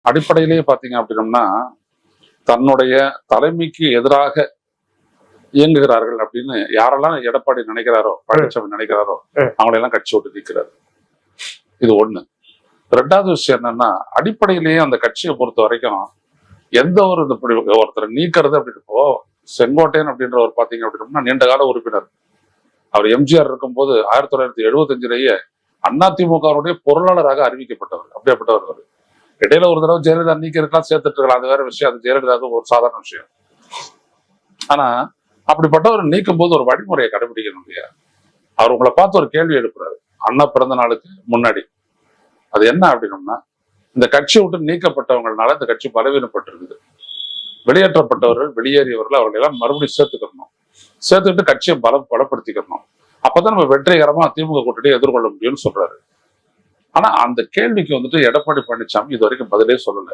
அடிப்படையிலேயே பாத்தீங்க அப்படின்னம்னா தன்னுடைய தலைமைக்கு எதிராக இயங்குகிறார்கள் அப்படின்னு யாரெல்லாம் எடப்பாடி நினைக்கிறாரோ, பழனிசாமி நினைக்கிறாரோ அவங்களெல்லாம் கட்சி விட்டு நீக்கிறாரு. இது ஒண்ணு. ரெண்டாவது விஷயம் என்னன்னா, அடிப்படையிலேயே அந்த கட்சியை பொறுத்த வரைக்கும் எந்த ஒரு ஒருத்தர் நீக்கிறது அப்படின்றப்போ, செங்கோட்டையன் அப்படின்றவர் பாத்தீங்க அப்படின்னா நீண்ட கால உறுப்பினர். அவர் எம்ஜிஆர் இருக்கும்போது 1975லேயே அதிமுகவுடைய பொருளாளராக அறிவிக்கப்பட்டவர். அப்படியேப்பட்டவர் அவர். இடையில ஒரு தடவை ஜெயலலிதா நீக்கிறதுலாம் சேர்த்துட்டு இருக்கலாம், அது வேற விஷயம். அது ஜெயலலிதாவுக்கு ஒரு சாதாரண விஷயம். ஆனா அப்படிப்பட்டவர் நீக்கும் போது ஒரு வழிமுறையை கடைபிடிக்கணும் இல்லையா? அவர் உங்களை பார்த்து ஒரு கேள்வி எழுப்புறாரு அண்ணா பிறந்த நாளுக்கு முன்னாடி. அது என்ன அப்படின்னம்னா, இந்த கட்சியை விட்டு நீக்கப்பட்டவங்களால இந்த கட்சி பலவீனப்பட்டிருக்குது. வெளியேற்றப்பட்டவர்கள், வெளியேறியவர்கள் அவர்கள் எல்லாம் மறுபடியும் சேர்த்துக்கணும். சேர்த்துக்கிட்டு கட்சியை பலப்படுத்திக்கணும். அப்பதான் நம்ம வெற்றிகரமா திமுக கூட்டணியை எதிர்கொள்ள முடியும்னு சொல்றாரு. ஆனா அந்த கேள்விக்கு வந்துட்டு எடப்பாடி பழனிசாமி இது வரைக்கும் பதிலே சொல்லல.